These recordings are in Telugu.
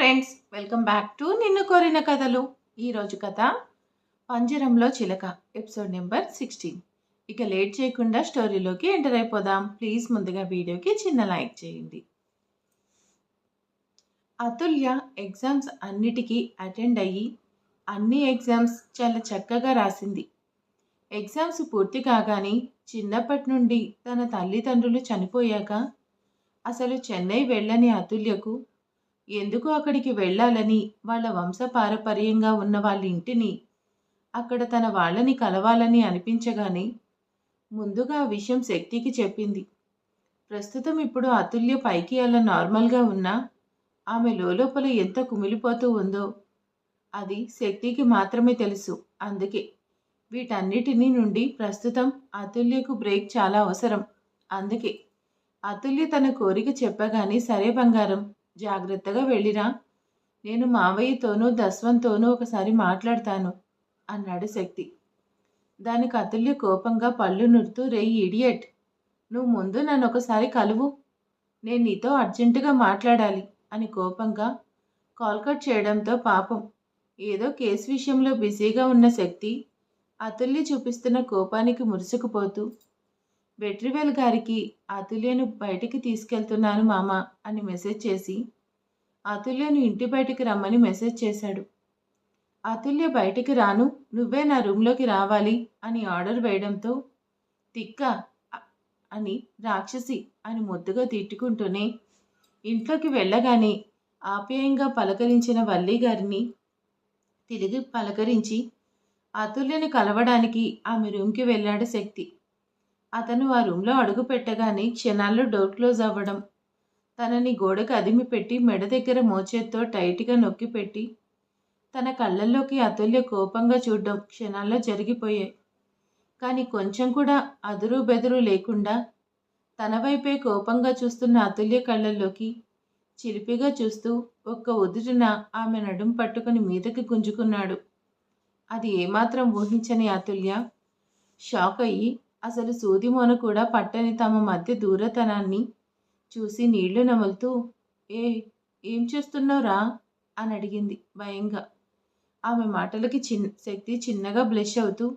ఫ్రెండ్స్, వెల్కమ్ బ్యాక్ టు నిన్ను కోరిన కథలు. ఈరోజు కథ పంజరంలో చిలక, ఎపిసోడ్ నెంబర్ 16. ఇక లేట్ చేయకుండా స్టోరీలోకి ఎంటర్ అయిపోదాం. ప్లీజ్ ముందుగా వీడియోకి చిన్న లైక్ చేయండి. అతుల్య ఎగ్జామ్స్ అన్నిటికీ అటెండ్ అయ్యి అన్ని ఎగ్జామ్స్ చాలా చక్కగా రాసింది. ఎగ్జామ్స్ పూర్తి కాగానే చిన్నప్పటి నుండి తన తల్లిదండ్రులు చనిపోయాక అసలు చెన్నై వెళ్ళని అతుల్యకు ఎందుకు అక్కడికి వెళ్ళాలని, వాళ్ళ వంశపారపర్యంగా ఉన్న వాళ్ళ ఇంటిని, అక్కడ తన వాళ్ళని కలవాలని అనిపించగానే ముందుగా ఆ విషయం శక్తికి చెప్పింది. ప్రస్తుతం ఇప్పుడు అతుల్య పైకి అలా నార్మల్గా ఉన్నా ఆమె లోపల ఎంత కుమిలిపోతూ ఉందో అది శక్తికి మాత్రమే తెలుసు. అందుకే వీటన్నిటినీ నుండి ప్రస్తుతం అతుల్యకు బ్రేక్ చాలా అవసరం. అందుకే అతుల్య తన కోరిక చెప్పగానే, సరే బంగారం, జాగ్రత్తగా వెళ్ళిరా, నేను మావయ్యతోనూ దస్వంతోనూ ఒకసారి మాట్లాడతాను అన్నాడు శక్తి. దానికి అతుల్య కోపంగా పళ్ళు నురుతూ, రే ఇడియట్, నువ్వు ముందు నన్ను ఒకసారి కలువు, నేను నీతో అర్జెంటుగా మాట్లాడాలి అని కోపంగా కాల్ కట్ చేయడంతో పాపం ఏదో కేసు విషయంలో బిజీగా ఉన్న శక్తి అతుల్య చూపిస్తున్న కోపానికి మురుసుకుపోతూ, వెట్రివేల్ గారికి అతుల్యను బయటికి తీసుకెళ్తున్నాను మామ అని మెసేజ్ చేసి అతుల్యను ఇంటి బయటికి రమ్మని మెసేజ్ చేశాడు. అతుల్య బయటికి రాను, నువ్వే నా రూమ్లోకి రావాలి అని ఆర్డర్ వేయడంతో తిక్క అని, రాక్షసి అని ముద్దుగా తిట్టుకుంటూనే ఇంట్లోకి వెళ్ళగానే ఆప్యాయంగా పలకరించిన వల్లి గారిని తిరిగి పలకరించి అతుల్యని కలవడానికి ఆమె రూమ్కి వెళ్ళాడు శక్తి. అతను ఆ రూమ్లో అడుగు పెట్టగానే క్షణాల్లో డోర్ క్లోజ్ అవ్వడం, తనని గోడకు అదిమి పెట్టి మెడ దగ్గర మోచేత్తో టైట్గా నొక్కి పెట్టి తన కళ్ళల్లోకి అతుల్య కోపంగా చూడడం క్షణాల్లో జరిగిపోయాయి. కానీ కొంచెం కూడా అదురు బెదురు లేకుండా తన వైపే కోపంగా చూస్తున్న అతుల్య కళ్ళల్లోకి చిలిపిగా చూస్తూ ఒక్క ఉదుటిన ఆమె నడుం పట్టుకుని మీదకి గుంజుకున్నాడు. అది ఏమాత్రం ఊహించని అతుల్య షాక్ అయ్యి అసలు సూదిమోన కూడా పట్టని తమ మధ్య దూరతనాన్ని చూసి నీళ్లు నములుతూ, ఏం చేస్తున్నావురా అని అడిగింది భయంగా. ఆమె మాటలకి శక్తి చిన్నగా బ్లష్ అవుతూ,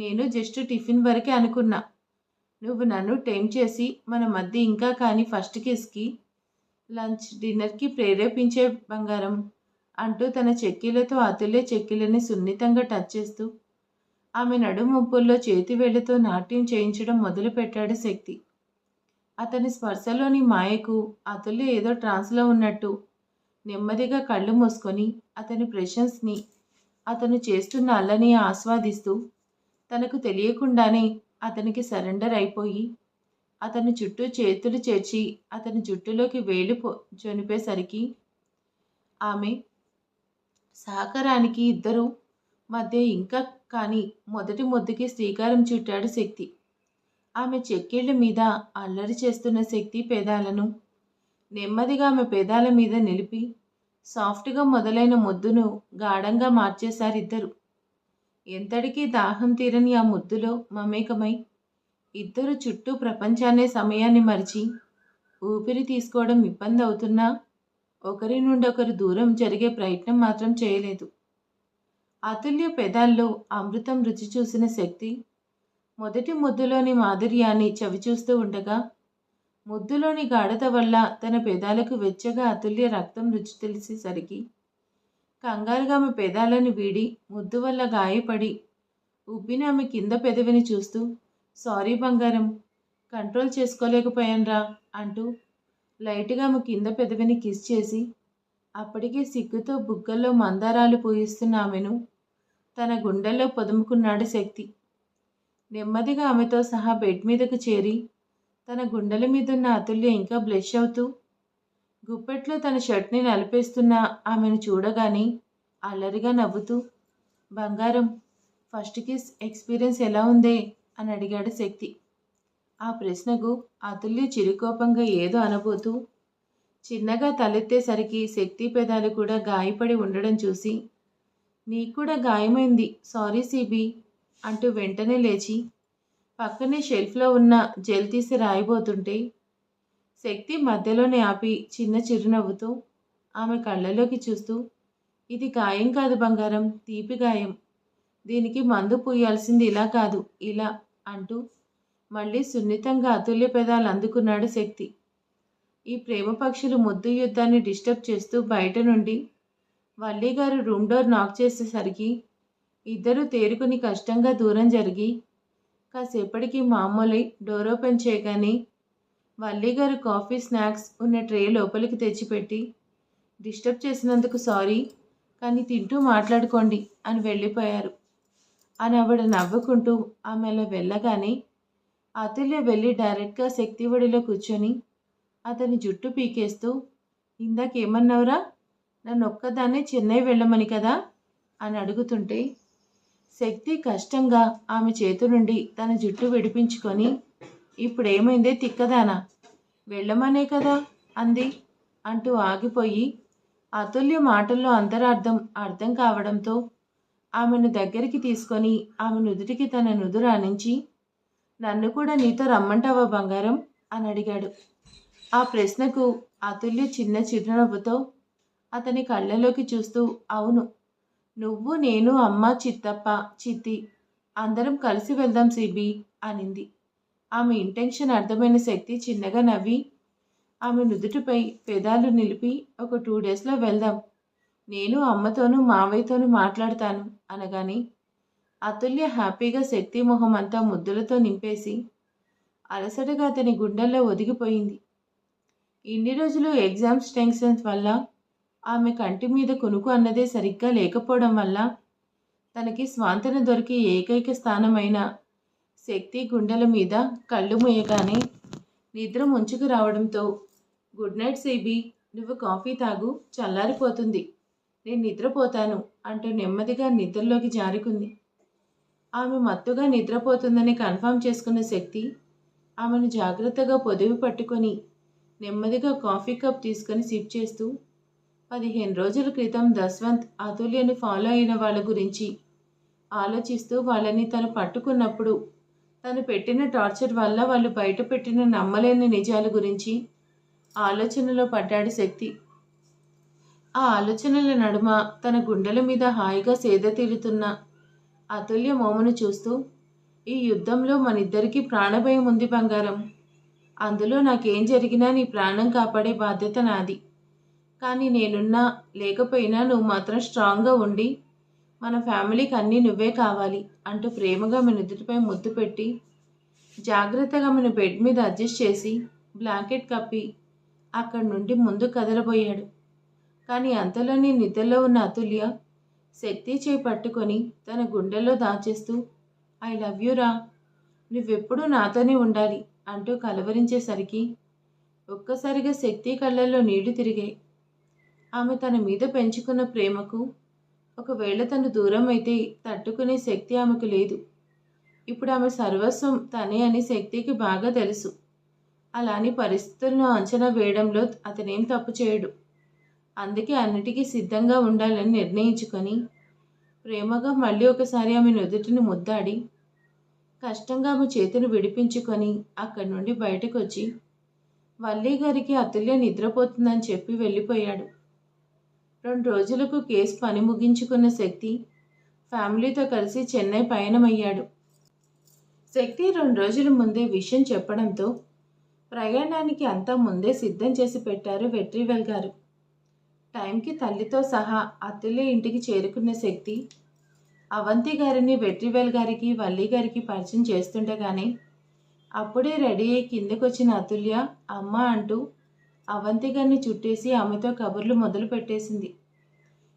నేను జస్ట్ టిఫిన్ వరకే అనుకున్నా, నువ్వు నన్ను టెంప్ట్ చేసి మన మధ్య ఇంకా కానీ ఫస్ట్ కిస్కి లంచ్ డిన్నర్కి ప్రేరేపించే బంగారం అంటూ తన చెక్కిలతో అతుల్య చెక్కిలని సున్నితంగా టచ్ చేస్తూ ఆమె నడుముప్పుల్లో చేతి వేళ్లతో నాట్యం చేయించడం మొదలుపెట్టాడు శక్తి. అతని స్పర్శలోని మాయకు అతుల్య ఏదో ట్రాన్స్లో ఉన్నట్టు నెమ్మదిగా కళ్ళు మూసుకొని అతని ప్రెషన్స్ని, అతను చేస్తున్న అల్లని ఆస్వాదిస్తూ తనకు తెలియకుండానే అతనికి సరెండర్ అయిపోయి అతని చుట్టూ చేతులు చేర్చి అతని జుట్టులోకి వేలు జొనిపేసరికి ఆమె సహకారానికి ఇద్దరు మధ్య ఇంకా కానీ మొదటి ముద్దుకి శ్రీకారం చుట్టాడు శక్తి. ఆమె చెక్కిళ్ళ మీద అల్లరి చేస్తున్న శక్తి పెదాలను నెమ్మదిగా ఆమె పెదాల మీద నిలిపి సాఫ్ట్గా మొదలైన ముద్దును గాఢంగా మార్చేశారిద్దరు. ఎంతటికీ దాహం తీరని ఆ ముద్దులో మమేకమై ఇద్దరు చుట్టూ ప్రపంచాన్నే సమయాన్ని మరిచి ఊపిరి తీసుకోవడం ఇబ్బంది అవుతున్నా ఒకరి నుండి ఒకరు దూరం జరిగే ప్రయత్నం మాత్రం చేయలేదు. అతుల్య పెదాల్లో అమృతం రుచి చూసిన శక్తి మొదటి ముద్దులోని మాధుర్యాన్ని చవిచూస్తూ ఉండగా ముద్దులోని గాఢత వల్ల తన పెదాలకు వెచ్చగా అతుల్య రక్తం రుచి తెలిసేసరికి కంగారుగా ఆమె పెదాలను వీడి ముద్దు వల్ల గాయపడి ఉబ్బిన ఆమె కింద పెదవిని చూస్తూ, సారీ బంగారం, కంట్రోల్ చేసుకోలేకపోయాన్రా అంటూ లైట్గా ఆమె కింద పెదవిని కిస్ చేసి అప్పటికే సిగ్గుతో బుగ్గల్లో మందారాలు పూయిస్తున్న ఆమెను తన గుండెల్లో పొదుముకున్నాడు శక్తి. నెమ్మదిగా ఆమెతో సహా బెడ్ మీదకు చేరి తన గుండెల మీదున్న అతుల్య ఇంకా బ్లష్ అవుతూ గుప్పెట్లో తన షర్ట్ని నలిపేస్తున్న ఆమెను చూడగానే అల్లరిగా నవ్వుతూ, బంగారం, ఫస్ట్ కిస్ ఎక్స్పీరియన్స్ ఎలా ఉందే అని అడిగాడు శక్తి. ఆ ప్రశ్నకు అతుల్య చిరుకోపంగా ఏదో అనబోతూ చిన్నగా తలెత్తేసరికి శక్తి పెదాలు కూడా గాయపడి ఉండడం చూసి, నీకు కూడా గాయమైంది, సారీ సిబి అంటూ వెంటనే లేచి పక్కనే షెల్ఫ్లో ఉన్న జెల్ తీసి రాయబోతుంటే శక్తి మధ్యలోనే ఆపి చిన్న చిరునవ్వుతో, ఆమె కళ్ళలోకి చూస్తూ, ఇది గాయం కాదు బంగారం, తీపి గాయం. దీనికి మందు పూయాల్సింది ఇలా కాదు, ఇలా అంటూ మళ్ళీ సున్నితంగా అతుల్య పెదాలు అందుకున్నాడు శక్తి. ఈ ప్రేమ పక్షులు ముద్దు యుద్ధాన్ని డిస్టర్బ్ చేస్తూ బయట నుండి వల్లిగారు రూమ్ డోర్ నాక్ చేసేసరికి ఇద్దరూ తేరుకుని కష్టంగా దూరం జరిగి కాసేపటికి మామూలు డోర్ ఓపెన్ చేయగానే వల్లిగారు కాఫీ స్నాక్స్ ఉన్న ట్రే లోపలికి తెచ్చిపెట్టి, డిస్టర్బ్ చేసినందుకు సారీ, కానీ తింటూ మాట్లాడుకోండి అని వెళ్ళిపోయారు. అని ఆవిడ నవ్వుకుంటూ ఆమె అలా వెళ్ళగానే అతుల్య వెళ్ళి డైరెక్ట్గా శక్తి ఒడిలో కూర్చొని అతని జుట్టు పీకేస్తూ, ఇందాకేమన్నావురా, నన్ను ఒక్కదాన్నే చెన్నై వెళ్ళమని కదా అని అడుగుతుంటే శక్తి కష్టంగా ఆమె చేతి నుండి తన జుట్టు విడిపించుకొని, ఇప్పుడేమైందే తిక్కదానా, వెళ్ళమనే కదా అంది అంటూ ఆగిపోయి అతుల్య మాటల్లో అంతరార్థం అర్థం కావడంతో ఆమెను దగ్గరికి తీసుకొని ఆమె నుదుటికి తన నుదురు ఆనించి, నన్ను కూడా నీతో రమ్మంటావా బంగారం అని అడిగాడు. ఆ ప్రశ్నకు అతుల్య చిన్న చిరునవ్వుతో అతని కళ్ళలోకి చూస్తూ, అవును, నువ్వు, నేను, అమ్మ, చిత్తప్ప, చిత్తి అందరం కలిసి వెళ్దాం సిబి అనింది. ఆమె ఇంటెన్షన్ అర్థమైన శక్తి చిన్నగా నవ్వి ఆమె నుదుటిపై పెదాలు నిలిపి, ఒక 2 డేస్లో వెళ్దాం, నేను అమ్మతోనూ మావయ్యతోనూ మాట్లాడతాను అనగాని అతుల్య హ్యాపీగా శక్తి మొహం అంతా ముద్దులతో నింపేసి అలసటగా అతని గుండెల్లో ఒదిగిపోయింది. ఇన్ని రోజులు ఎగ్జామ్స్ టెన్షన్స్ వల్ల ఆమె కంటి మీద కునుకు అన్నదే సరిగ్గా లేకపోవడం వల్ల తనకి స్వాంతన దొరికి ఏకైక స్థానమైన శక్తి గుండెల మీద కళ్ళు మూయగానే నిద్ర ముంచుకు రావడంతో, గుడ్ నైట్ సిబి, నువ్వు కాఫీ తాగు, చల్లారిపోతుంది, నేను నిద్రపోతాను అంటూ నెమ్మదిగా నిద్రలోకి జారుకుంది. ఆమె మత్తుగా నిద్రపోతుందని కన్ఫర్మ్ చేసుకున్న శక్తి ఆమెను జాగ్రత్తగా పొదివి పట్టుకొని నెమ్మదిగా కాఫీ కప్ తీసుకొని సిప్ చేస్తూ, 15 రోజుల క్రితం దస్వంత్ అతుల్యను ఫాలో అయిన వాళ్ళ గురించి ఆలోచిస్తూ వాళ్ళని తను పట్టుకున్నప్పుడు తను పెట్టిన టార్చర్ వల్ల వాళ్ళు బయట పెట్టిన నమ్మలేని నిజాల గురించి ఆలోచనలో పడ్డాడు శక్తి. ఆ ఆలోచనల నడుమ తన గుండెల మీద హాయిగా సేద తీరుతున్న అతుల్య మోమును చూస్తూ, ఈ యుద్ధంలో మనిద్దరికీ ప్రాణభయం ఉంది బంగారం, అందులో నాకేం జరిగినా నీ ప్రాణం కాపాడే బాధ్యత నాది, కానీ నేనున్నా లేకపోయినా నువ్వు మాత్రం స్ట్రాంగ్గా ఉండి మన ఫ్యామిలీకి అన్నీ నువ్వే కావాలి అంటూ ప్రేమగా మన నుదుటిపై ముద్దు పెట్టి జాగ్రత్తగా మన బెడ్ మీద అడ్జస్ట్ చేసి బ్లాంకెట్ కప్పి అక్కడి నుండి ముందు కదలబోయాడు. కానీ అంతలోనే నిద్రలో ఉన్న అతుల్య శక్తి చేయి పట్టుకొని తన గుండెల్లో దాచేస్తూ, ఐ లవ్ యూ రా, నువ్వెప్పుడూ నాతోనే ఉండాలి అంటూ కలవరించేసరికి ఒక్కసారిగా శక్తి కళ్ళల్లో నీళ్లు తిరిగాయి. ఆమె తన మీద పెంచుకున్న ప్రేమకు ఒకవేళ తను దూరం అయితే తట్టుకునే శక్తి ఆమెకు లేదు. ఇప్పుడు ఆమె సర్వస్వం తనే అని శక్తికి బాగా తెలుసు. అలాని పరిస్థితులను అంచనా వేయడంలో అతనేం తప్పు చేయడు. అందుకే అన్నిటికీ సిద్ధంగా ఉండాలని నిర్ణయించుకొని ప్రేమగా మళ్ళీ ఒకసారి ఆమె నుదుటిని ముద్దాడి కష్టంగా ఆమె చేతిని విడిపించుకొని అక్కడి నుండి బయటకు వచ్చి వల్లి గారికి అతుల్య నిద్రపోతుందని చెప్పి వెళ్ళిపోయాడు. 2 రోజులకు కేసు పని ముగించుకున్న శక్తి ఫ్యామిలీతో కలిసి చెన్నై పయనమయ్యాడు. శక్తి 2 రోజుల ముందే విషయం చెప్పడంతో ప్రయాణానికి అంతా ముందే సిద్ధం చేసి పెట్టారు వెట్రివేల్ గారు. టైంకి తల్లితో సహా అతుల్య ఇంటికి చేరుకున్న శక్తి అవంతి గారిని వెట్రివేల్ గారికి వల్లి గారికి పరిచయం చేస్తుండగానే అప్పుడే రెడీ అయి కిందకొచ్చిన అతుల్య అమ్మ అంటూ అవంతి గారిని చుట్టేసి ఆమెతో కబుర్లు మొదలు పెట్టేసింది.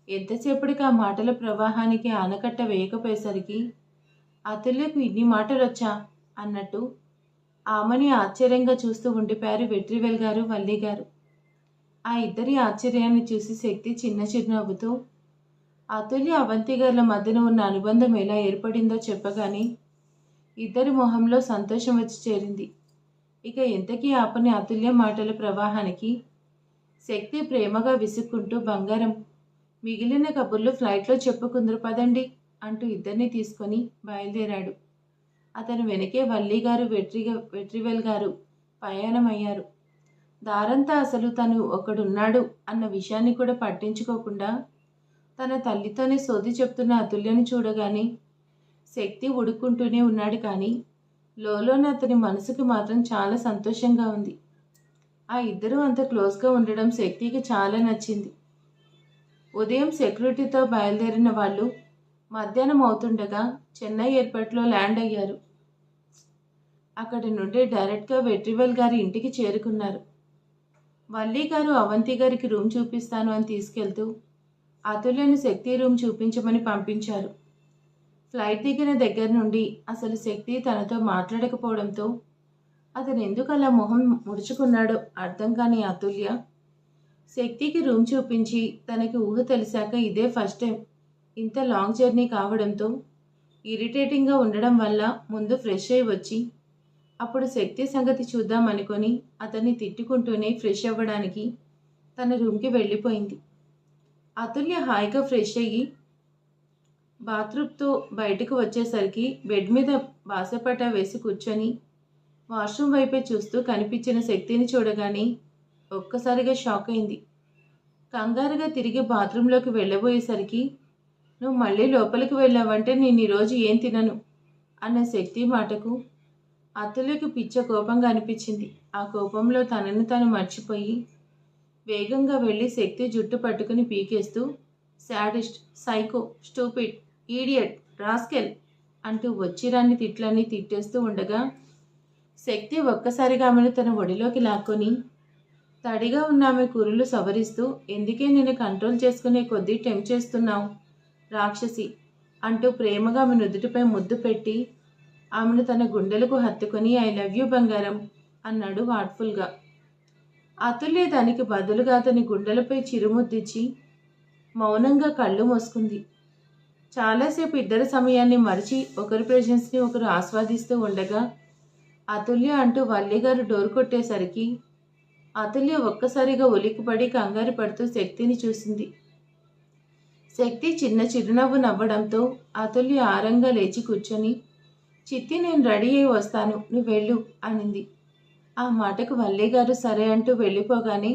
ఎంతసేపటికి ఆ మాటల ప్రవాహానికి ఆనకట్ట వేయకపోయేసరికి అతుల్యకు ఇన్ని మాటలు వచ్చా అన్నట్టు ఆమెని ఆశ్చర్యంగా చూస్తూ ఉండిపోయారు వెట్రివేల్ గారు వల్లి గారు. ఆ ఇద్దరి ఆశ్చర్యాన్ని చూసి శక్తి చిన్న చిరునవ్వుతో అతుల్య అవంతి గారుల మధ్యన ఉన్న అనుబంధం ఎలా ఏర్పడిందో చెప్పగానే ఇద్దరి మొహంలో సంతోషం వచ్చి చేరింది. ఇక ఎంతకీ ఆపని అతుల్య మాటల ప్రవాహానికి శక్తి ప్రేమగా విసుక్కుంటూ, బంగారం, మిగిలిన కబుర్లు ఫ్లైట్లో చెప్పుకుందరు పదండి అంటూ ఇద్దరిని తీసుకొని బయలుదేరాడు. అతను వెనకే వల్లి గారు వెట్రివేల్ గారు ప్రయాణమయ్యారు. దారంతా అసలు తను ఒకడున్నాడు అన్న విషయాన్ని కూడా పట్టించుకోకుండా తన తల్లితోనే సోది చెప్తున్న అతుల్యను చూడగానే శక్తి ఉడుక్కుంటూనే ఉన్నాడు, కానీ లోలోన అతని మనసుకి మాత్రం చాలా సంతోషంగా ఉంది. ఆ ఇద్దరూ అంత క్లోజ్గా ఉండడం శక్తికి చాలా నచ్చింది. ఉదయం సెక్యూరిటీతో బయలుదేరిన వాళ్ళు మధ్యాహ్నం అవుతుండగా చెన్నై ఎయిర్పోర్ట్లో ల్యాండ్ అయ్యారు. అక్కడి నుండి డైరెక్ట్గా వెట్రివల్ గారి ఇంటికి చేరుకున్నారు. వల్లి గారు అవంతి గారికి రూమ్ చూపిస్తాను అని తీసుకెళ్తూ అతుల్యను శక్తి రూమ్ చూపించమని పంపించారు. ఫ్లైట్ దిగిన దగ్గర నుండి అసలు శక్తి తనతో మాట్లాడకపోవడంతో అతను ఎందుకు అలా మొహం ముడుచుకున్నాడో అర్థం కాని అతుల్య శక్తికి రూమ్ చూపించి తనకి ఊహ తెలిసాక ఇదే ఫస్ట్ టైం ఇంత లాంగ్ జర్నీ కావడంతో ఇరిటేటింగ్గా ఉండడం వల్ల ముందు ఫ్రెష్ అయి వచ్చి అప్పుడు శక్తి సంగతి చూద్దాం అనుకొని అతన్ని తిట్టుకుంటూనే ఫ్రెష్ అవ్వడానికి తన రూమ్కి వెళ్ళిపోయింది. అతుల్య హాయిగా ఫ్రెష్ అయ్యి బాత్రూమ్తో బయటకు వచ్చేసరికి బెడ్ మీద బాసపట వేసి కూర్చొని వాష్రూమ్ వైపే చూస్తూ కనిపించిన శక్తిని చూడగానే ఒక్కసారిగా షాక్ అయింది. కంగారుగా తిరిగి బాత్రూంలోకి వెళ్ళబోయేసరికి నువ్వు మళ్ళీ లోపలికి వెళ్ళావంటే నేను ఈరోజు ఏం తినను అన్న శక్తి మాటకు అతుల్యకు పిచ్చ కోపంగా అనిపించింది. ఆ కోపంలో తనను తాను మర్చిపోయి వేగంగా వెళ్ళి శక్తి జుట్టు పట్టుకుని పీకేస్తూ sadist, psycho, stupid, idiot, rascal అంటూ వచ్చిరాన్ని తిట్లన్నీ తిట్టేస్తూ ఉండగా శక్తి ఒక్కసారిగా ఆమెను తన ఒడిలోకి లాక్కొని తడిగా ఉన్న ఆమె కురులు సవరిస్తూ ఎందుకే నేను కంట్రోల్ చేసుకునే కొద్దీ టెంప్ట్ చేస్తున్నావు రాక్షసి అంటూ ప్రేమగా ఆమె నుదుటిపై ముద్దు పెట్టి ఆమెను తన గుండెలకు హత్తుకొని ఐ లవ్ యూ బంగారం అన్నాడు హార్ట్ఫుల్గా. అతుల్య దానికి బదులుగా అతని గుండెలపై చిరుముద్దిచ్చి మౌనంగా కళ్ళు మూసుకుంది. చాలాసేపు ఇద్దరి సమయాన్ని మరిచి ఒకరి ప్రెజెన్స్ని ఒకరు ఆస్వాదిస్తూ ఉండగా అతుల్య అంటూ వల్లిగారు డోర్ కొట్టేసరికి అతుల్య ఒక్కసారిగా ఉలిక్కిపడి కంగారు పడుతూ శక్తిని చూసింది. శక్తి చిన్న చిరునవ్వు నవ్వడంతో అతుల్య ఆరంగా లేచి కూర్చొని చిత్తి నేను రెడీ అయి వస్తాను నువ్వు వెళ్ళు అనింది. ఆ మాటకు వల్లిగారు సరే అంటూ వెళ్ళిపోగానే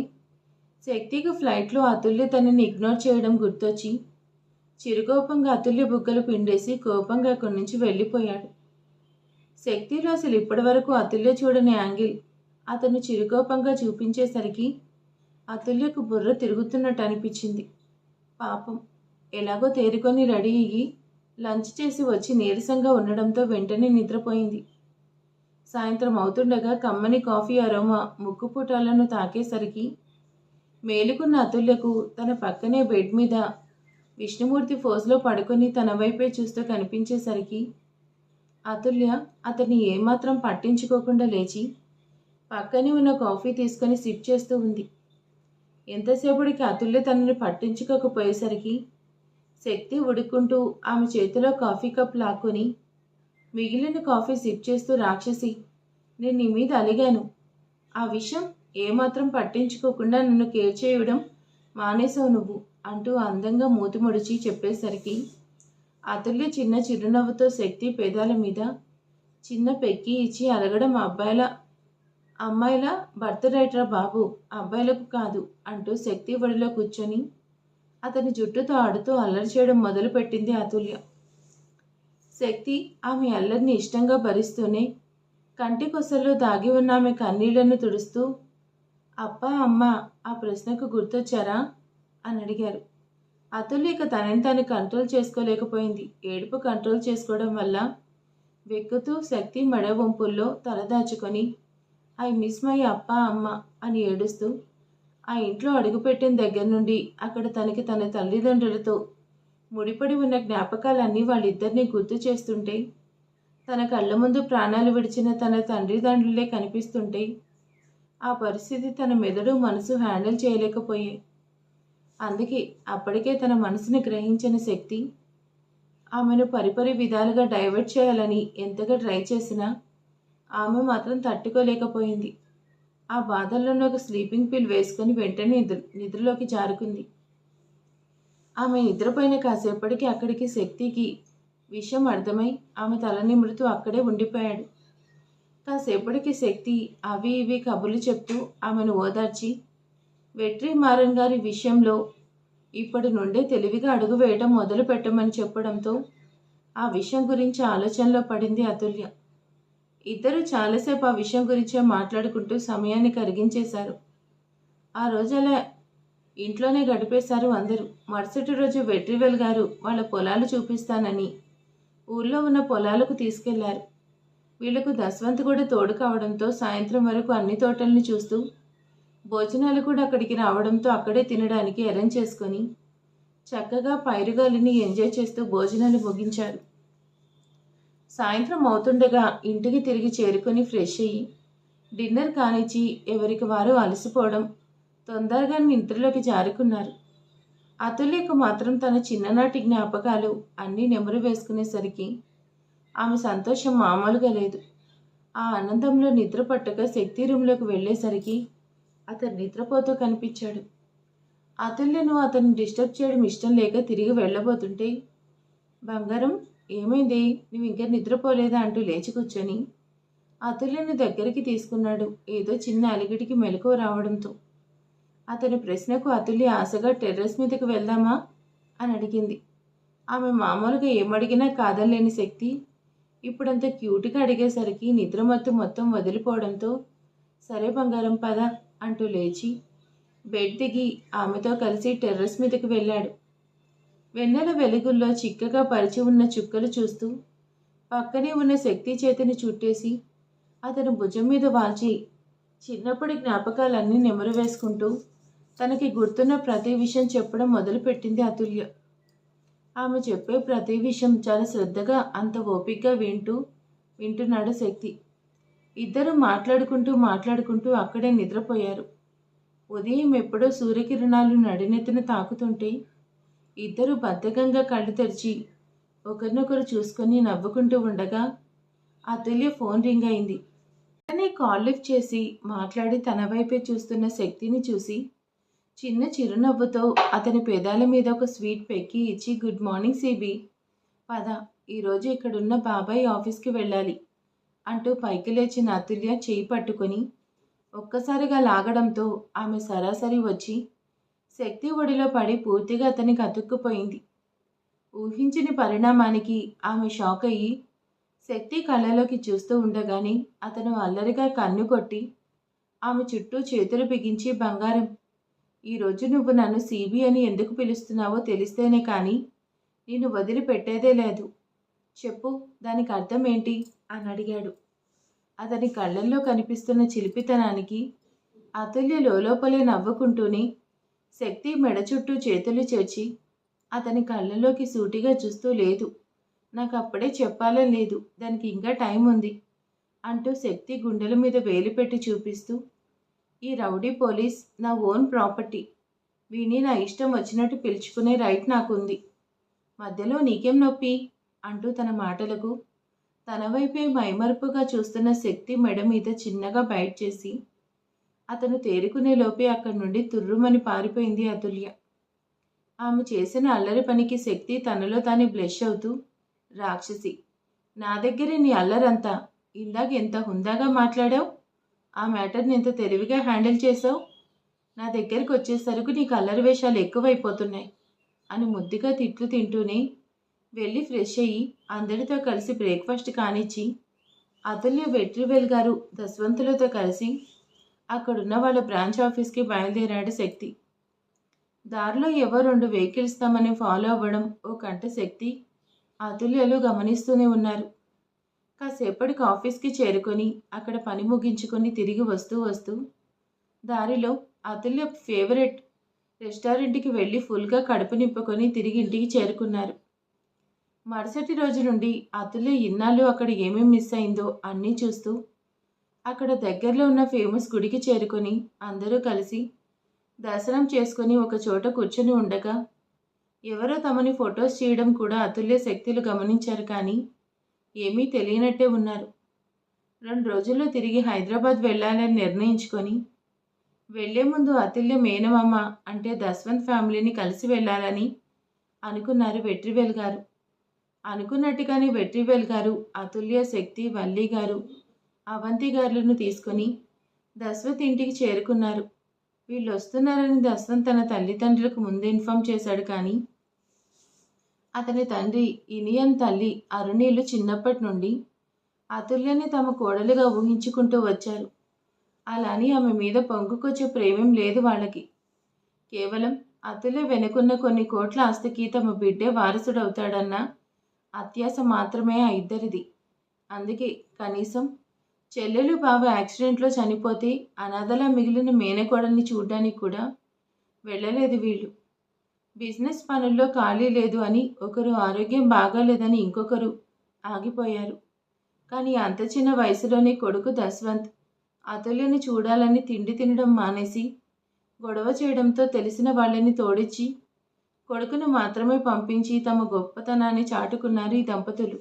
శక్తికి ఫ్లైట్లో అతుల్య తనని ఇగ్నోర్ చేయడం గుర్తొచ్చి చిరుకోపంగా అతుల్య బుగ్గలు పిండేసి కోపంగా అక్కడి నుంచి వెళ్ళిపోయాడు. శక్తిలో అసలు ఇప్పటి వరకు అతుల్య చూడని యాంగిల్ అతను చిరుకోపంగా చూపించేసరికి అతుల్యకు బుర్ర తిరుగుతున్నట్టు అనిపించింది. పాపం ఎలాగో తేరుకొని రెడీ అయ్యి లంచ్ చేసి వచ్చి నీరసంగా ఉండడంతో వెంటనే నిద్రపోయింది. సాయంత్రం అవుతుండగా కమ్మని కాఫీ అరోమా ముక్కుపుటాలను తాకేసరికి మేలుకున్న అతుల్యకు తన పక్కనే బెడ్ మీద విష్ణుమూర్తి ఫోజ్లో పడుకొని తన వైపే చూస్తూ కనిపించేసరికి అతుల్య అతన్ని ఏమాత్రం పట్టించుకోకుండా లేచి పక్కనే ఉన్న కాఫీ తీసుకొని సిప్ చేస్తూ ఉంది. ఎంతసేపటికి అతుల్య తనని పట్టించుకోకపోయేసరికి శక్తి ఉడుక్కుంటూ ఆమె చేతిలో కాఫీ కప్ లాక్కొని మిగిలిన కాఫీ సిప్ చేస్తూ రాక్షసి నేను నీ మీద అలిగాను, ఆ విషయం ఏమాత్రం పట్టించుకోకుండా నన్ను కేర్ చేయడం మానేసావు నువ్వు అంటూ అందంగా మూతి ముడిచి చెప్పేసరికి అతుల్య చిన్న చిరునవ్వుతో శక్తి పెదాల మీద చిన్న పెక్కి ఇచ్చి అలగడం అమ్మాయిల బర్త్ రైట్ రా బాబు, అబ్బాయిలకు కాదు అంటూ శక్తి ఒడిలో కూర్చొని అతని జుట్టుతో ఆడుతూ అల్లరి చేయడం మొదలుపెట్టింది అతుల్య. శక్తి ఆమె అల్లరిని ఇష్టంగా భరిస్తూనే కంటి కొసల్లో దాగి ఉన్న ఆమె కన్నీళ్లను తుడుస్తూ అప్పా అమ్మ ఆ ప్రశ్నకు గుర్తొచ్చారా అని అడిగారు. అతుల్య ఇక తనని తాను కంట్రోల్ చేసుకోలేకపోయింది. ఏడుపు కంట్రోల్ చేసుకోవడం వల్ల వెక్కుతూ శక్తి మెడ వంపుల్లో తలదాచుకొని ఐ మిస్ మై అప్పా అమ్మ అని ఏడుస్తూ ఆ ఇంట్లో అడుగుపెట్టిన దగ్గర నుండి అక్కడ తనకి తన తల్లిదండ్రులతో ముడిపడి ఉన్న జ్ఞాపకాలన్నీ వాళ్ళిద్దరినీ గుర్తు చేస్తుంటే తన కళ్ళ ముందు ప్రాణాలు విడిచిన తన తండ్రిదండ్రులే కనిపిస్తుంటే ఆ పరిస్థితి తన మెదడు మనసు హ్యాండిల్ చేయలేకపోయాయి. అందుకే అప్పటికే తన మనసుని గ్రహించిన శక్తి ఆమెను పరిపరి విధాలుగా డైవర్ట్ చేయాలని ఎంతగా ట్రై చేసినా ఆమె మాత్రం తట్టుకోలేకపోయింది. ఆ బాధల్లోనే ఒక స్లీపింగ్ పిల్ వేసుకొని వెంటనే నిద్రలోకి జారుకుంది. ఆమె నిద్రపోయిన కాసేపటికి అక్కడికి శక్తికి విషయం అర్థమై ఆమె తల నిమురుతూ అక్కడే ఉండిపోయాడు. కాసేపటికి శక్తి అవి ఇవి కబుర్లు చెప్తూ ఆమెను ఓదార్చి వెట్రి మారన్ గారి విషయంలో ఇప్పటి నుండే తెలివిగా అడుగు వేయడం మొదలు పెట్టమని చెప్పడంతో ఆ విషయం గురించి ఆలోచనలో పడింది అతుల్య. ఇద్దరు చాలాసేపు ఆ విషయం గురించే మాట్లాడుకుంటూ సమయాన్ని కరిగించేశారు. ఆ రోజు అలా ఇంట్లోనే గడిపేశారు అందరూ. మరుసటి రోజు వెట్రివేల్ గారు వాళ్ళ పొలాలు చూపిస్తానని ఊళ్ళో ఉన్న పొలాలకు తీసుకెళ్లారు. వీళ్లకు దస్వంత్ కూడా తోడు కావడంతో సాయంత్రం వరకు అన్ని తోటల్ని చూస్తూ భోజనాలు కూడా అక్కడికి రావడంతో అక్కడే తినడానికి అరేంజ్ చేసుకొని చక్కగా పైరుగాలిని ఎంజాయ్ చేస్తూ భోజనాలు ముగించారు. సాయంత్రం అవుతుండగా ఇంటికి తిరిగి చేరుకొని ఫ్రెష్ అయ్యి డిన్నర్ కానిచ్చి ఎవరికి వారు అలసిపోవడం తొందరగా నిద్రలోకి జారుకున్నారు. అతుల్యకు మాత్రం తన చిన్ననాటి జ్ఞాపకాలు అన్నీ నెమరు వేసుకునేసరికి ఆమె సంతోషం మామూలుగా లేదు. ఆ ఆనందంలో నిద్ర పట్టక శక్తి రూంలోకి వెళ్ళేసరికి అతను నిద్రపోతూ కనిపించాడు. అతుల్యను అతన్ని డిస్టర్బ్ చేయడం ఇష్టం లేక తిరిగి వెళ్ళబోతుంటే, బంగారం ఏమైంది, నువ్వు ఇంకా నిద్రపోలేదా అంటూ లేచి కూర్చొని అతుల్యను దగ్గరికి తీసుకున్నాడు. ఏదో చిన్న అలిగిడికి మెలకువ రావడంతో అతని ప్రశ్నకు అతుల్య ఆశగా టెర్రస్ మీదకి వెళ్దామా అని అడిగింది. ఆమె మామూలుగా ఏమడిగినా కాదనలేని శక్తి ఇప్పుడంత క్యూట్గా అడిగేసరికి నిద్రమత్తు మొత్తం వదిలిపోవడంతో సరే బంగారం పద అంటూ లేచి బెడ్ దిగి ఆమెతో కలిసి టెర్రస్ మీదకి వెళ్ళాడు. వెన్నెల వెలుగుల్లో చిక్కగా పరిచి ఉన్న చుక్కలు చూస్తూ పక్కనే ఉన్న శక్తి చేతిని చుట్టేసి అతను భుజం మీద వాల్చి చిన్నప్పటి జ్ఞాపకాలన్నీ నెమరు వేసుకుంటూ తనకి గుర్తున్న ప్రతి విషయం చెప్పడం మొదలుపెట్టింది అతుల్య. ఆమె చెప్పే ప్రతి విషయం చాలా శ్రద్ధగా అంత ఓపికగా వింటున్నాడు శక్తి. ఇద్దరు మాట్లాడుకుంటూ అక్కడే నిద్రపోయారు. ఉదయం ఎప్పుడో సూర్యకిరణాలు నడినెత్తిన తాకుతుంటే ఇద్దరు బద్ధకంగా కళ్ళు తెరిచి ఒకరినొకరు చూసుకొని నవ్వుకుంటూ ఉండగా అతుల్య ఫోన్ రింగ్ అయింది. వెంటనే కాల్ లిఫ్ట్ చేసి మాట్లాడి తన వైపే చూస్తున్న శక్తిని చూసి చిన్న చిరునవ్వుతో అతని పెదాల మీద ఒక స్వీట్ పెక్కి ఇచ్చి గుడ్ మార్నింగ్ సిబి, పద ఈరోజు ఇక్కడున్న బాబాయ్ ఆఫీస్కి వెళ్ళాలి అంటూ పైకి లేచిన అతుల్య చేయి పట్టుకొని ఒక్కసారిగా లాగడంతో ఆమె సరాసరి వచ్చి శక్తి ఒడిలో పడి పూర్తిగా అతనికి అతుక్కుపోయింది. ఊహించని పరిణామానికి ఆమె షాక్ అయ్యి శక్తి కళ్ళలోకి చూస్తూ ఉండగానే అతను అల్లరిగా కన్ను కొట్టి ఆమె చుట్టూ చేతులు బిగించి బంగారం, ఈరోజు నువ్వు నన్ను సిబి అని ఎందుకు పిలుస్తున్నావో తెలిస్తేనే కానీ నిన్ను వదిలిపెట్టేదే లేదు, చెప్పు దానికి అర్థం ఏంటి అని అడిగాడు. అతని కళ్ళల్లో కనిపిస్తున్న చిలిపితనానికి అతుల్య లోపలే నవ్వుకుంటూనే శక్తి మెడ చుట్టూ చేతులు చేర్చి అతని కళ్ళలోకి సూటిగా చూస్తూ లేదు, నాకు అప్పుడే చెప్పాలని లేదు, దానికి ఇంకా టైం ఉంది అంటూ శక్తి గుండెల మీద వేలు పెట్టి చూపిస్తూ ఈ రౌడీ పోలీస్ నా ఓన్ ప్రాపర్టీ, వీని నా ఇష్టం వచ్చినట్టు పిలుచుకునే రైట్ నాకుంది, మధ్యలో నీకేం నొప్పి అంటూ తన మాటలకు తన వైపే మైమరుపుగా చూస్తున్న శక్తి మెడ మీద చిన్నగా బైట్ చేసి అతను తేరుకునే లోపే అక్కడి నుండి తుర్రుమని పారిపోయింది అతుల్య. ఆమె చేసిన అల్లరి పనికి శక్తి తనలో తాను బ్లష్ అవుతూ, రాక్షసి, నా దగ్గరే నీ అల్లరంతా, ఇందాక ఎంత హుందాగా మాట్లాడావు, ఆ మ్యాటర్ని ఎంత తెలివిగా హ్యాండిల్ చేసావు, నా దగ్గరికి వచ్చేసరికి నీకు అల్లరి వేషాలు ఎక్కువైపోతున్నాయి అని ముద్దుగా తిట్లు తింటూనే వెళ్ళి ఫ్రెష్ అయ్యి అందరితో కలిసి బ్రేక్ఫాస్ట్ కానిచ్చి అతుల్య వెట్రివేల్ గారు దస్వంతులతో కలిసి అక్కడున్న వాళ్ళ బ్రాంచ్ ఆఫీస్కి బయలుదేరాడు శక్తి. దారిలో ఎవో 2 వెహికల్స్ తమని ఫాలో అవ్వడం ఓ కంట శక్తి అతుల్యలు గమనిస్తూనే ఉన్నారు. కాసేపటికి ఆఫీస్కి చేరుకొని అక్కడ పని ముగించుకొని తిరిగి వస్తూ దారిలో అతుల్య ఫేవరెట్ రెస్టారెంట్కి వెళ్ళి ఫుల్గా కడుపు నింపుకొని తిరిగి ఇంటికి చేరుకున్నారు. మరుసటి రోజు నుండి అతుల్య ఇన్నాళ్ళు అక్కడ ఏమేమి మిస్ అయిందో అన్నీ చూస్తూ అక్కడ దగ్గరలో ఉన్న ఫేమస్ గుడికి చేరుకొని అందరూ కలిసి దర్శనం చేసుకొని ఒక చోట కూర్చొని ఉండగా ఎవరో తమని ఫొటోస్ చేయడం కూడా అతుల్య శక్తులు గమనించారు. కానీ ఏమీ తెలియనట్టే ఉన్నారు. 2 రోజుల్లో తిరిగి హైదరాబాద్ వెళ్ళాలని నిర్ణయించుకొని వెళ్లే ముందు అతుల్య మేనమామ అంటే దస్వంత్ ఫ్యామిలీని కలిసి వెళ్ళాలని అనుకున్నారు వెట్రివేల్ గారు. అనుకున్నట్టుగానే వెట్రివేల్ గారు, అతుల్య, శక్తి, వల్లి గారు అవంతి గారులను తీసుకొని దశరథ్ ఇంటికి చేరుకున్నారు. వీళ్ళు వస్తున్నారని దశరథ్ తన తల్లిదండ్రులకు ముందు ఇన్ఫామ్ చేశాడు. కానీ అతని తండ్రి ఇనియన్ తల్లి అరుణీలు చిన్నప్పటి నుండి అతుల్యని తమ కోడలుగా ఊహించుకుంటూ వచ్చారు. అలా అని ఆమె మీద పొంగుకొచ్చే ప్రేమేం లేదు వాళ్ళకి. కేవలం అతుల్య వెనుకున్న కొన్ని కోట్ల ఆస్తికి తమ బిడ్డే వారసుడవుతాడన్న అత్యాశ మాత్రమే ఆ ఇద్దరిది. అందుకే కనీసం చెల్లెలు బావ యాక్సిడెంట్లో చనిపోతే అనాథలా మిగిలిన మేనకోడల్ని చూడ్డానికి కూడా వెళ్ళలేదు వీళ్ళు. బిజినెస్ పనుల్లో ఖాళీ లేదు అని ఒకరు, ఆరోగ్యం బాగాలేదని ఇంకొకరు ఆగిపోయారు. కానీ అంత చిన్న వయసులోనే కొడుకు దశవంత్ అతుల్యని చూడాలని తిండి తినడం మానేసి గొడవ చేయడంతో తెలిసిన వాళ్ళని తోడిచ్చి కొడుకును మాత్రమే పంపించి తమ గొప్పతనాన్ని చాటుకున్నారు ఈ దంపతులు.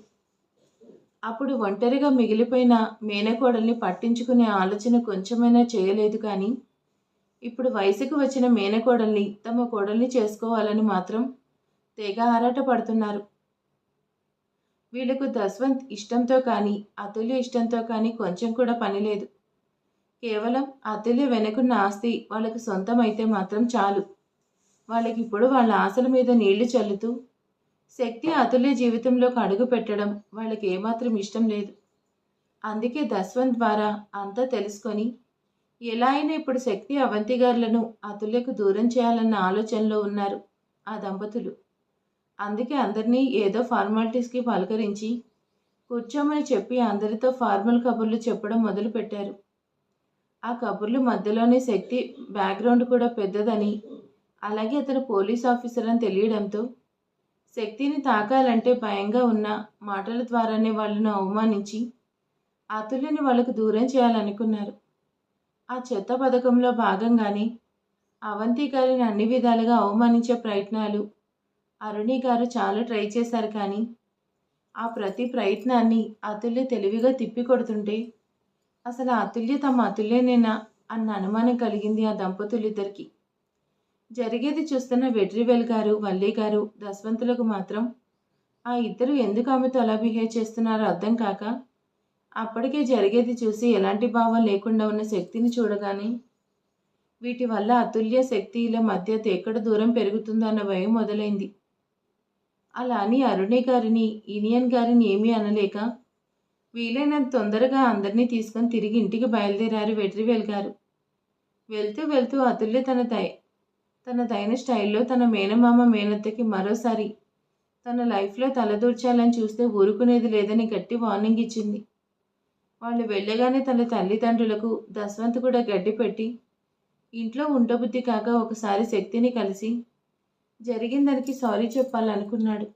అప్పుడు ఒంటరిగా మిగిలిపోయిన మేనకోడల్ని పట్టించుకునే ఆలోచన కొంచెమైనా చేయలేదు. కానీ ఇప్పుడు వయసుకు వచ్చిన మేనకోడల్ని తమ కోడల్ని చేసుకోవాలని మాత్రం తెగ ఆరాట పడుతున్నారు. వీళ్లకు దశవంత్ ఇష్టంతో కానీ అతుల్య ఇష్టంతో కానీ కొంచెం కూడా పని లేదు. కేవలం అతుల్య వెనుకున్న ఆస్తి వాళ్ళకు సొంతమైతే మాత్రం చాలు. వాళ్ళకిప్పుడు వాళ్ళ ఆశల మీద నీళ్లు చల్లుతూ శక్తి అతుల్య జీవితంలోకి అడుగు పెట్టడం వాళ్ళకి ఏమాత్రం ఇష్టం లేదు. అందుకే దశవంత్ ద్వారా అంతా తెలుసుకొని ఎలా అయినా ఇప్పుడు శక్తి అవంతి గారులను అతుల్యకు దూరం చేయాలన్న ఆలోచనలో ఉన్నారు ఆ దంపతులు. అందుకే అందరినీ ఏదో ఫార్మాలిటీస్కి పలకరించి కూర్చోమని చెప్పి అందరితో ఫార్మల్ కబుర్లు చెప్పడం మొదలుపెట్టారు. ఆ కబుర్లు మధ్యలోనే శక్తి బ్యాక్గ్రౌండ్ కూడా పెద్దదని, అలాగే అతను పోలీస్ ఆఫీసర్ అని తెలియడంతో శక్తిని తాకాలంటే భయంగా ఉన్న మాటల ద్వారానే వాళ్ళను అవమానించి అతుల్యని వాళ్ళకు దూరం చేయాలనుకున్నారు. ఆ చెత్త పథకంలో భాగంగానే అవంతి గారిని అన్ని విధాలుగా అవమానించే ప్రయత్నాలు అరుణి గారు చాలా ట్రై చేశారు. కానీ ఆ ప్రతి ప్రయత్నాన్ని అతుల్య తెలివిగా తిప్పికొడుతుంటే అసలు అతుల్య తమ అతుల్యనేనా అన్న అనుమానం కలిగింది ఆ దంపతులిద్దరికి. జరిగేది చూస్తున్న వెట్రివేల్ గారు, వల్లి గారు, దశవంతులకు మాత్రం ఆ ఇద్దరు ఎందుకు ఆమెతో అలా బిహేవ్ చేస్తున్నారో అర్థం కాక అప్పటికే జరిగేది చూసి ఎలాంటి భావం లేకుండా ఉన్న శక్తిని చూడగానే వీటి వల్ల అతుల్య శక్తిల మధ్య ఎక్కడ దూరం పెరుగుతుందో అన్న భయం మొదలైంది. అలా అని అరుణి గారిని, ఇనియన్ గారిని ఏమీ అనలేక వీలైనంత తొందరగా అందరినీ తీసుకొని తిరిగి ఇంటికి బయలుదేరారు వెట్రివేల్ గారు. వెళ్తూ వెళ్తూ అతుల్య తనదైన స్టైల్లో తన మేనమామ మేనత్తకి మరోసారి తన లైఫ్లో తలదూర్చాలని చూస్తే ఊరుకునేది లేదని గట్టి వార్నింగ్ ఇచ్చింది. వాళ్ళు వెళ్ళగానే తన తల్లిదండ్రులకు దశవంత్ కూడా గడ్డి పెట్టి ఇంట్లో ఉండబుద్ధి కాక ఒకసారి శక్తిని కలిసి జరిగిందానికి సారీ చెప్పాలనుకున్నాడు.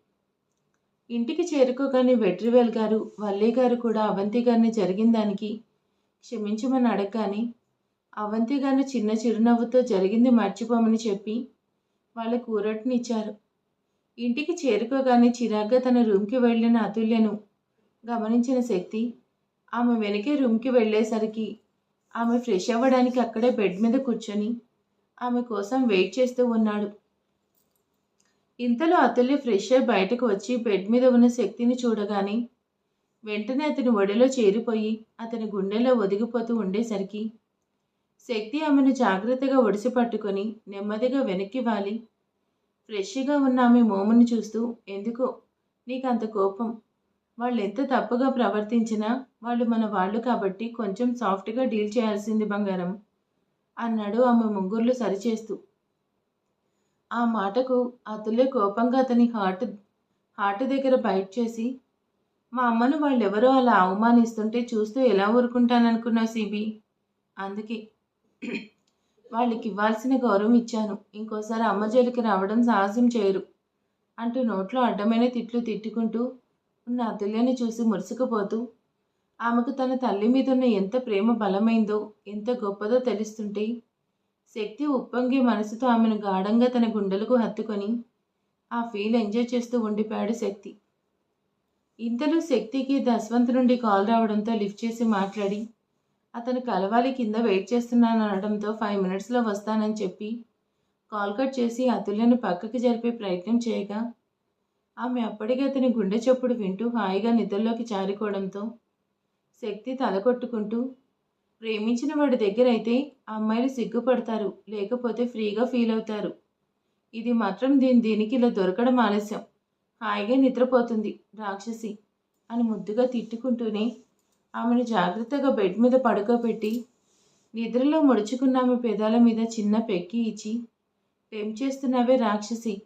ఇంటికి చేరుకోగానే వెట్రివేల్ గారు, వల్లి గారు కూడా అవంతి గారిని జరిగిన దానికి క్షమించమని అడగగానే అవంతి గారిని చిన్న చిరునవ్వుతో జరిగింది మర్చిపోమని చెప్పి వాళ్ళకు ఊరటనిచ్చారు. ఇంటికి చేరుకోగానే చిరాగ్గా తన రూమ్కి వెళ్ళిన అతుల్యను గమనించిన శక్తి ఆమె వెనకే రూమ్కి వెళ్ళేసరికి ఆమె ఫ్రెష్ అవ్వడానికి అక్కడే బెడ్ మీద కూర్చొని ఆమె కోసం వెయిట్ చేస్తూ ఉన్నాడు. ఇంతలో అతుల్య ఫ్రెష్ అయి బయటకు వచ్చి బెడ్ మీద ఉన్న శక్తిని చూడగానే వెంటనే అతని ఒడిలో చేరిపోయి అతని గుండెలో ఒదిగిపోతూ ఉండేసరికి శక్తి ఆమెను జాగ్రత్తగా ఒడిసి పట్టుకొని నెమ్మదిగా వెనక్కి వాలి ఫ్రెష్గా ఉన్న ఆమె మోముని చూస్తూ, ఎందుకో నీకంత కోపం, వాళ్ళు ఎంత తప్పుగా ప్రవర్తించినా వాళ్ళు మన వాళ్ళు కాబట్టి కొంచెం సాఫ్ట్గా డీల్ చేయాల్సింది బంగారం అన్నాడు ఆమె ముంగుర్లు సరిచేస్తూ. ఆ మాటకు అతుల్య కోపంగా అతని హార్ట్ దగ్గర బైట్ చేసి, మా అమ్మను వాళ్ళెవరో అలా అవమానిస్తుంటే చూస్తూ ఎలా ఊరుకుంటాననుకున్నావు సిబి? అందుకే వాళ్ళకి ఇవ్వాల్సిన గౌరవం ఇచ్చాను. ఇంకోసారి అమ్మ జోలికి రావడం సాహసం చేయరు అంటూ నోట్లో అడ్డమైన తిట్లు తిట్టుకుంటూ ఉన్న అతుల్యని చూసి మురుసుకుపోతూ ఆమెకు తన తల్లి మీద ఉన్న ఎంత ప్రేమ బలమైందో, ఎంత గొప్పదో తెలుస్తుంటే శక్తి ఉప్పొంగే మనసుతో ఆమెను గాఢంగా తన గుండెలకు హత్తుకొని ఆ ఫీల్ ఎంజాయ్ చేస్తూ ఉండిపోయాడు శక్తి. ఇంతలో శక్తికి దశవంత్ నుండి కాల్ రావడంతో లిఫ్ట్ చేసి మాట్లాడి అతను కలవాలి కింద వెయిట్ చేస్తున్నాను అనడంతో 5 minutesలో వస్తానని చెప్పి కాల్ కట్ చేసి అతుల్యను పక్కకి జరిపే ప్రయత్నం చేయగా ఆమె అప్పటికే అతని గుండె చప్పుడు వింటూ హాయిగా నిద్రలోకి జారుకోవడంతో శక్తి తల కొట్టుకుంటూ, ప్రేమించిన వాడి దగ్గరైతే అమ్మాయిలు సిగ్గుపడతారు, లేకపోతే ఫ్రీగా ఫీల్ అవుతారు. ఇది మాత్రం దీనికి ఇలా దొరకడం ఆలస్యం. హాయిగా నిద్రపోతుంది రాక్షసి అని ముద్దుగా తిట్టుకుంటూనే ఆమెను జాగ్రత్తగా బెడ్ మీద పడుకోబెట్టి నిద్రలో ముడుచుకున్న ఆమె పెదాల మీద చిన్న పెక్కి ఇచ్చి, "ఏం చేస్తున్నావే రాక్షసి"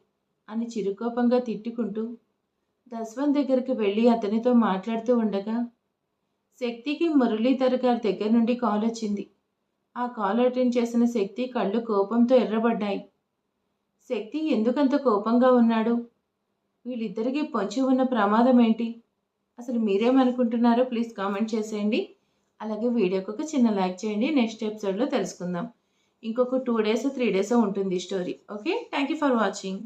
అని చిరుకోపంగా తిట్టుకుంటూ దస్వంత్ దగ్గరికి వెళ్ళి అతనితో మాట్లాడుతూ ఉండగా శక్తికి మురళీధర్ గారి దగ్గర నుండి కాల్ వచ్చింది. ఆ కాల్ అటెండ్ చేసిన శక్తి కళ్ళు కోపంతో ఎర్రబడ్డాయి. శక్తి ఎందుకంత కోపంగా ఉన్నాడు? వీళ్ళిద్దరికీ పొంచి ఉన్న ప్రమాదం ఏంటి? అసలు మీరేమనుకుంటున్నారో ప్లీజ్ కామెంట్ చేసేయండి. అలాగే వీడియోకి ఒక చిన్న లైక్ చేయండి. నెక్స్ట్ ఎపిసోడ్లో తెలుసుకుందాం. ఇంకొక 2 డేస్ 3 డేస్ ఉంటుంది ఈ story. Okay, thank you for watching.